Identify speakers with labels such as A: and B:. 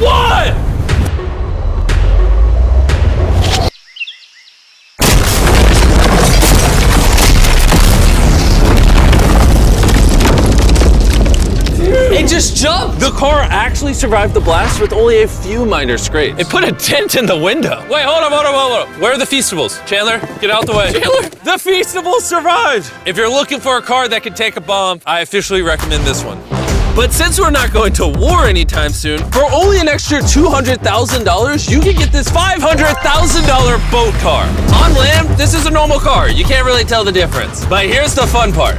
A: What? It just jumped! The car actually survived the blast with only a few minor scrapes. It put a dent in the window. Wait, hold up. Where are the Feastables? Chandler, get out the way. Chandler, the Feastables survived! If you're looking for a car that can take a bomb, I officially recommend this one. But since we're not going to war anytime soon, for only an extra $200,000, you can get this $500,000 boat car. On land, this is a normal car. You can't really tell the difference. But here's the fun part.